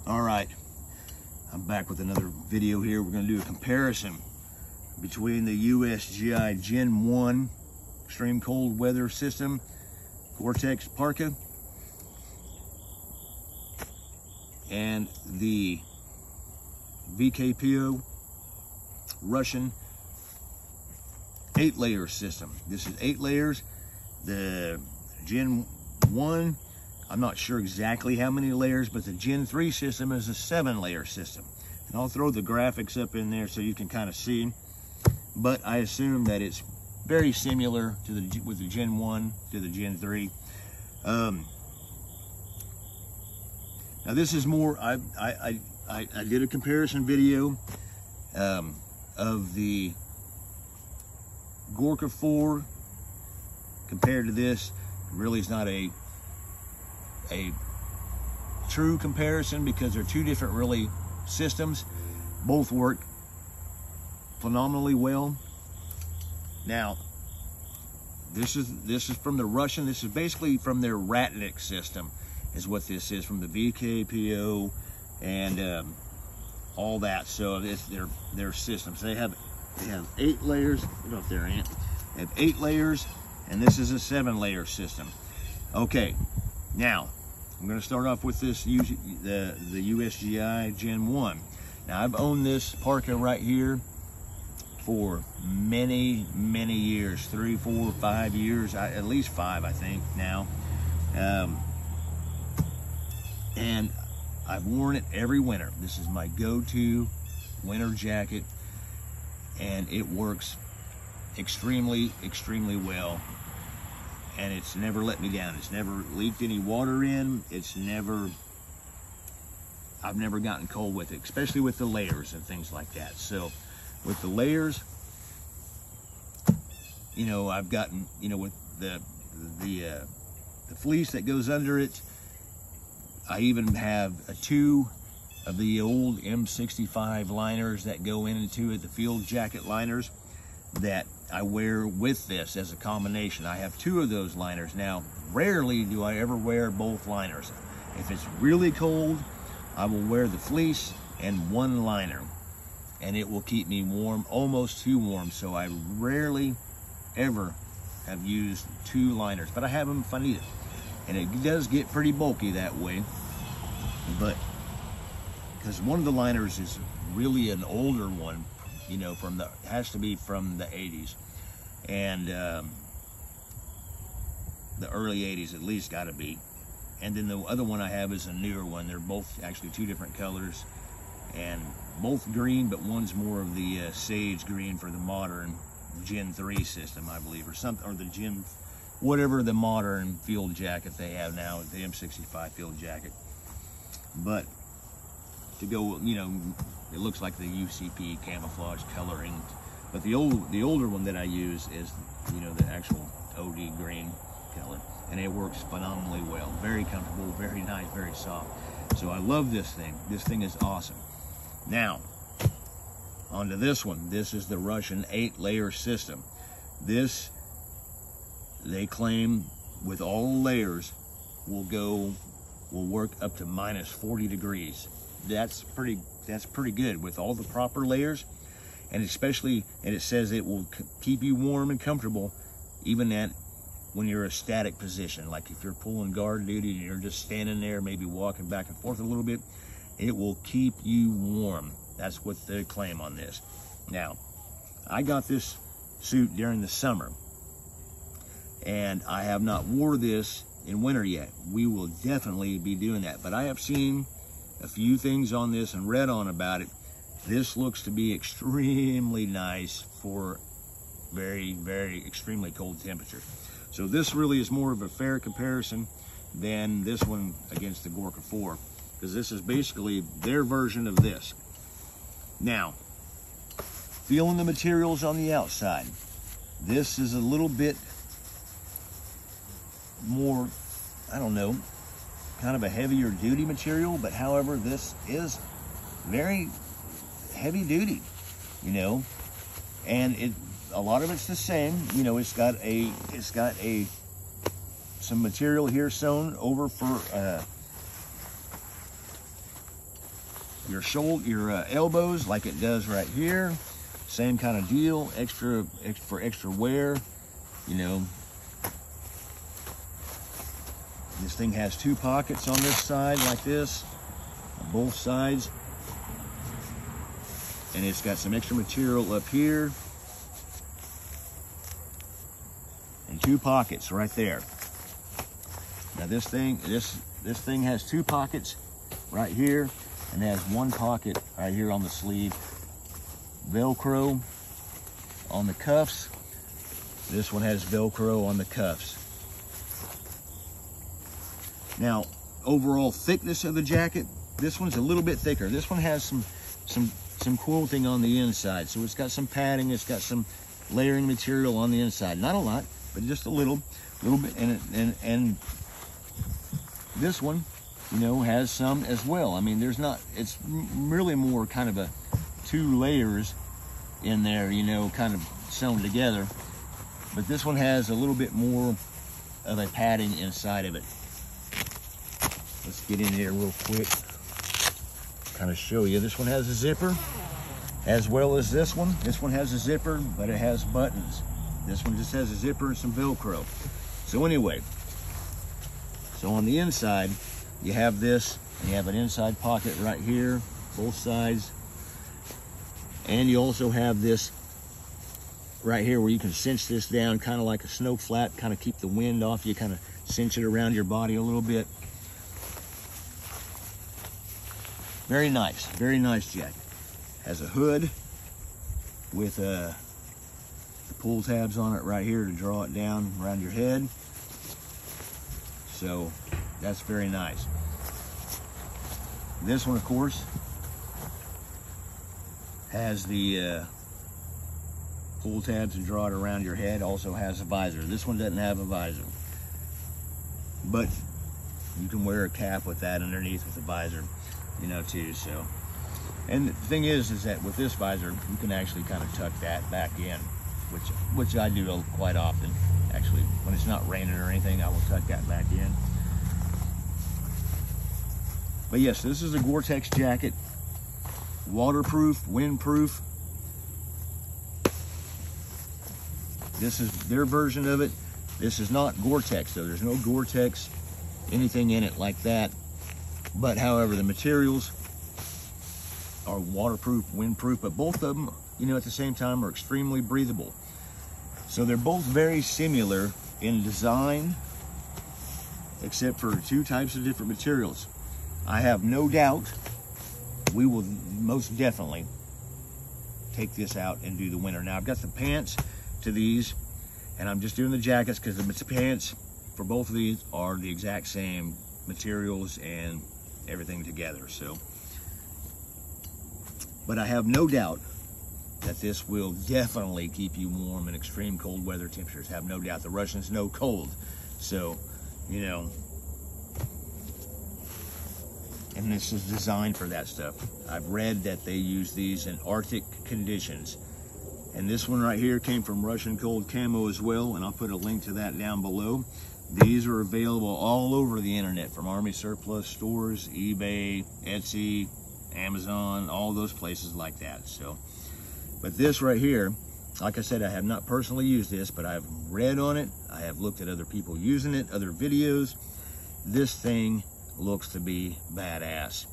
All right, I'm back with another video here. We're going to do a comparison between the USGI Gen 1 extreme cold weather system, Gor-Tex Parka, and the VKPO Russian 8-layer system. This is 8 layers. The Gen 1, I'm not sure exactly how many layers, but the Gen 3 system is a 7-layer system. And I'll throw the graphics up in there so you can kind of see. But I assume that it's very similar to with the Gen 1 to the Gen 3. Now this is more, I did a comparison video of the Gorka 4 compared to this. Really is not a true comparison because they're two different really systems. Both work phenomenally well. Now this is from the Russian. This is basically from their Ratnik system is what this is, from the VKPO and all that. So it's their systems. They have 8 layers. Get up there, Ant. They have 8 layers, and this is a 7-layer system. Okay, now I'm going to start off with this the USGI Gen 1. Now I've owned this Parka right here for many years, 3, 4, 5 years, at least 5 I think now, and I've worn it every winter. This is my go-to winter jacket, and it works extremely well, and it's never let me down. It's never leaked any water in. I've never gotten cold with it, especially with the layers and things like that. So with the layers, you know, I've gotten, you know, with the fleece that goes under it. I even have 2 of the old M65 liners that go into it, the field jacket liners that I wear with this as a combination. I have 2 of those liners. Now, rarely do I ever wear both liners. If it's really cold, I will wear the fleece and 1 liner, and it will keep me warm, almost too warm. So I rarely ever have used 2 liners, but I have them if I need it. And it does get pretty bulky that way, but because one of the liners is really an older one, you know, has to be from the 80s, and the early 80s at least, got to be. And then the other one I have is a newer one. They're both actually 2 different colors, and both green, but one's more of the sage green for the modern Gen 3 system, I believe, or something, or the Gen, whatever the modern field jacket they have now, the M65 field jacket. But to go, you know, it looks like the UCP camouflage coloring, but the older one that I use is, you know, the actual OD green color, and it works phenomenally well. Very comfortable, very nice, very soft. So I love this thing. This thing is awesome. Now, onto this one. This is the Russian 8-layer system. This, they claim, with all layers, will work up to -40 degrees. That's pretty good with all the proper layers, and especially, and it says it will keep you warm and comfortable even when you're a static position, like if you're pulling guard duty and you're just standing there, maybe walking back and forth a little bit, it will keep you warm. That's what they claim on this. Now, I got this suit during the summer, and I have not wore this in winter yet. We will definitely be doing that, but I have seen a few things on this and read on about it. This looks to be extremely nice for very extremely cold temperatures. So this really is more of a fair comparison than this one against the Gorka 4, because this is basically their version of this. Now, feeling the materials on the outside, this is a little bit more, I don't know, kind of a heavier duty material, but however, this is very heavy duty, you know, and a lot of it's the same. You know, it's got some material here sewn over for your shoulder, your elbows, like it does right here. Same kind of deal, for extra wear, you know. This thing has 2 pockets on this side, like this, on both sides. And it's got some extra material up here. And 2 pockets right there. Now this thing has 2 pockets right here, and it has 1 pocket right here on the sleeve. Velcro on the cuffs. This one has Velcro on the cuffs. Now, overall thickness of the jacket, this one's a little bit thicker. This one has some quilting on the inside, so it's got some padding, it's got some layering material on the inside. Not a lot, but just a little bit. And this one, you know, has some as well. I mean, it's really more kind of a 2 layers in there, you know, kind of sewn together. But this one has a little bit more of a padding inside of it. Let's get in here real quick, kind of show you. This one has a zipper, as well as this one. This one has a zipper, but it has buttons. This one just has a zipper and some Velcro. So anyway, so on the inside, you have this, and you have an inside pocket right here, both sides. And you also have this right here where you can cinch this down, kind of like a snow flat, kind of keep the wind off you, kind of cinch it around your body a little bit. Very nice jacket. Has a hood with the pull tabs on it right here to draw it down around your head. So that's very nice. This one, of course, has the pull tabs to draw it around your head. Also has a visor. This one doesn't have a visor, but you can wear a cap with that underneath with a visor, you know, too. So, and the thing is that with this visor, you can actually kind of tuck that back in, which I do quite often. Actually, when it's not raining or anything, I will tuck that back in. But yes, this is a Gor-Tex jacket, waterproof, windproof. This is their version of it. This is not Gor-Tex, though. There's no Gor-Tex, anything in it like that. But however, the materials are waterproof, windproof, but both of them, you know, at the same time are extremely breathable. So they're both very similar in design, except for 2 types of different materials. I have no doubt we will most definitely take this out and do the winter. Now I've got the pants to these, and I'm just doing the jackets because the pants for both of these are the exact same materials and everything together. So, but I have no doubt that this will definitely keep you warm in extreme cold weather temperatures. Have no doubt. The Russians know cold, so, you know, and this is designed for that stuff. I've read that they use these in Arctic conditions. And this one right here came from Russian Cold Camo as well, and I'll put a link to that down below. These are available all over the internet, from Army surplus stores, eBay, Etsy, Amazon, all those places like that. So, but this right here, like I said, I have not personally used this, but I've read on it. I have looked at other people using it, other videos. This thing looks to be badass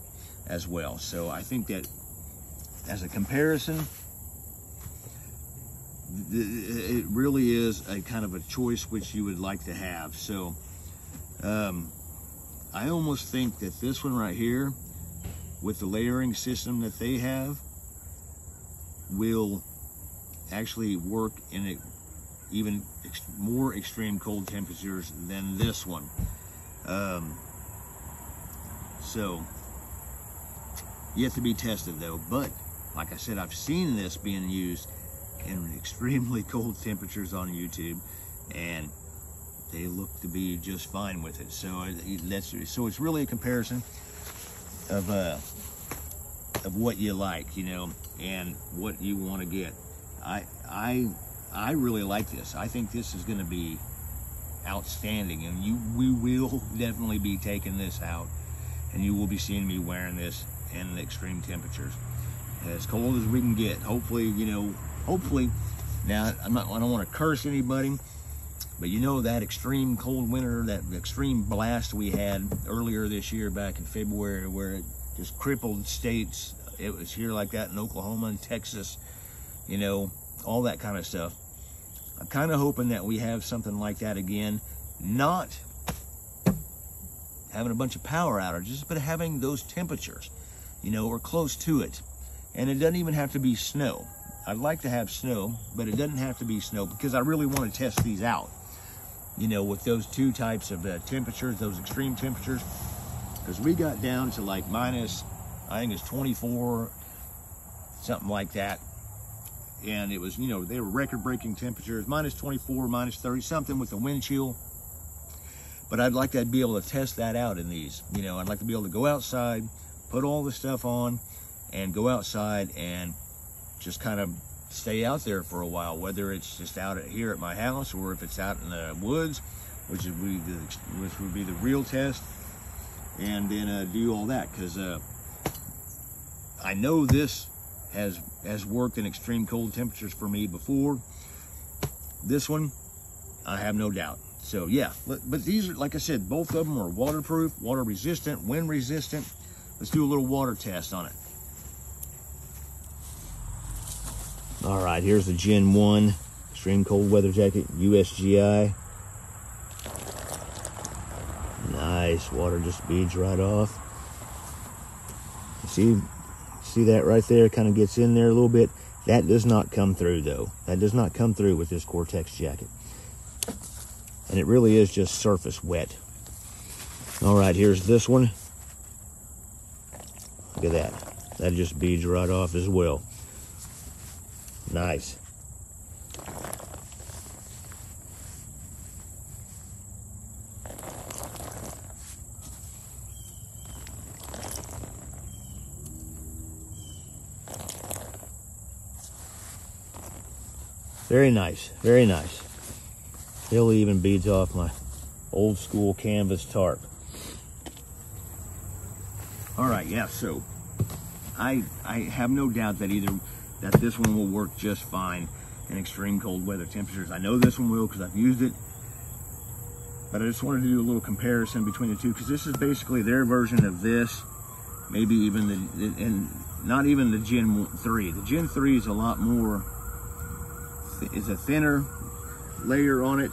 as well. So I think that as a comparison, it really is a kind of a choice which you would like to have. So I almost think that this one right here, with the layering system that they have, will actually work in even more extreme cold temperatures than this one. So yet to be tested though, but like I said, I've seen this being used in extremely cold temperatures on YouTube, and they look to be just fine with it. So it's really a comparison of what you like, you know, and what you want to get. I really like this. I think this is going to be outstanding, and we will definitely be taking this out and you will be seeing me wearing this in the extreme temperatures. As cold as we can get. Hopefully, you know, hopefully, now I don't want to curse anybody, but you know that extreme cold winter, that extreme blast we had earlier this year back in February, where it just crippled states. It was here like that in Oklahoma and Texas, you know, all that kind of stuff. I'm kind of hoping that we have something like that again, not having a bunch of power outages, but having those temperatures, you know, or close to it. And it doesn't even have to be snow. I'd like to have snow, but it doesn't have to be snow, because I really want to test these out, you know, with those two types of temperatures, those extreme temperatures, because we got down to like minus, I think it's 24, something like that. And it was, you know, they were record-breaking temperatures, minus 24, minus 30, something with the wind chill. But I'd like to be able to test that out in these. You know, I'd like to be able to go outside, put all the stuff on, and go outside and just kind of stay out there for a while, whether it's just out here at my house or if it's out in the woods, which would be the real test, and then do all that, because I know this has worked in extreme cold temperatures for me before. This one, I have no doubt. So yeah, but these are, like I said, both of them are waterproof, water resistant, wind resistant. Let's do a little water test on it. All right, here's the Gen 1 Extreme Cold Weather Jacket, USGI. Nice, water just beads right off. See that right there? Kind of gets in there a little bit. That does not come through though. That does not come through with this Gor-Tex jacket. And it really is just surface wet. All right, here's this one. Look at that. That just beads right off as well. Nice. Very nice, very nice. Still even beads off my old school canvas tarp. All right, yeah, so I have no doubt that that this one will work just fine in extreme cold weather temperatures. I know this one will because I've used it, but I just wanted to do a little comparison between the two, because this is basically their version of this, maybe even and not even the Gen 3. The Gen 3 is a lot more, is a thinner layer on it.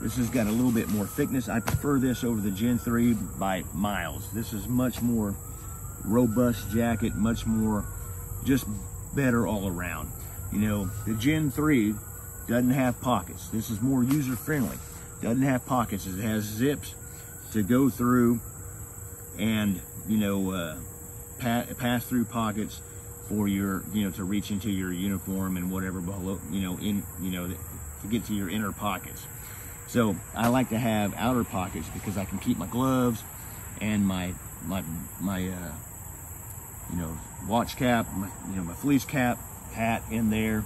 This has got a little bit more thickness. I prefer this over the Gen 3 by miles. This is much more robust jacket, much more just better all around. You know, the Gen 3 doesn't have pockets. This is more user friendly. Doesn't have pockets. It has zips to go through and, you know, pass through pockets for your, you know, to reach into your uniform and whatever below, you know, to get to your inner pockets. So I like to have outer pockets because I can keep my gloves and my you know, watch cap, my fleece cap, hat in there,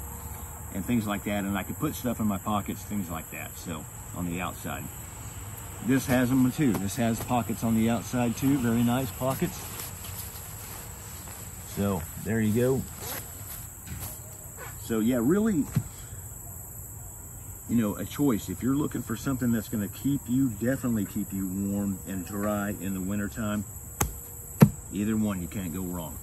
and things like that. And I can put stuff in my pockets, things like that. So on the outside, this has them too. This has pockets on the outside too. Very nice pockets. So there you go. So yeah, really, you know, a choice. If you're looking for something that's going to definitely keep you warm and dry in the wintertime, either one, you can't go wrong.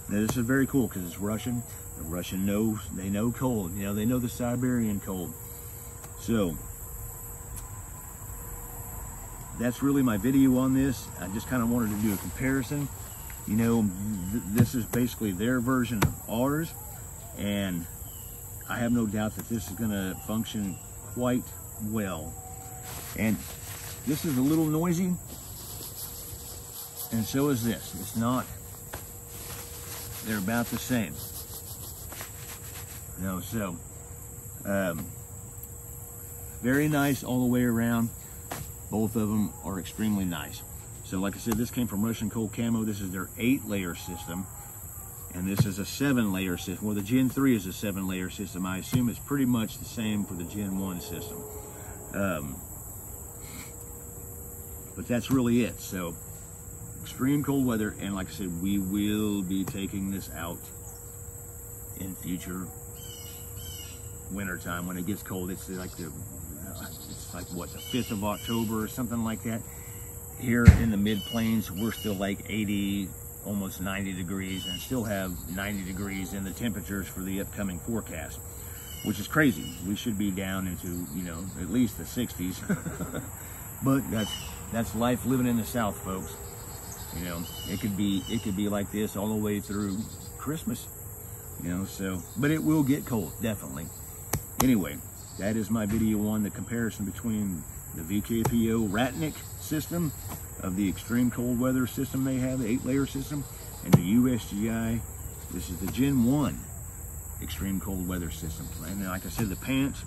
Now this is very cool because it's Russian. The Russian they know cold. You know, they know the Siberian cold. So that's really my video on this. I just kind of wanted to do a comparison. You know, this is basically their version of ours, and I have no doubt that this is going to function quite well. And this is a little noisy, and so is this. It's not, they're about the same. You know, so very nice all the way around. Both of them are extremely nice. So like I said, this came from Russian Cold Camo. This is their 8-layer system, and this is a 7-layer system. Well, the Gen 3 is a 7-layer system. I assume it's pretty much the same for the Gen 1 system. But that's really it. So extreme cold weather. And like I said, we will be taking this out in future winter time when it gets cold. It's like what, the 5th of October or something like that. Here in the mid plains, we're still like 80, almost 90 degrees, and still have 90 degrees in the temperatures for the upcoming forecast, which is crazy. We should be down into, you know, at least the 60s. But that's life living in the South, folks. You know, it could be like this all the way through Christmas, you know. So, but it will get cold, definitely. Anyway, that is my video on the comparison between the VKPO Ratnik system of the extreme cold weather system they have, the 8-layer system, and the USGI. This is the Gen 1 extreme cold weather system. And like I said, the pants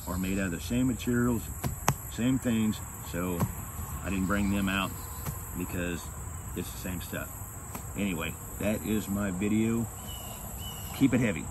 are made out of the same materials, same things, so I didn't bring them out because it's the same stuff. Anyway, that is my video. Keep it heavy.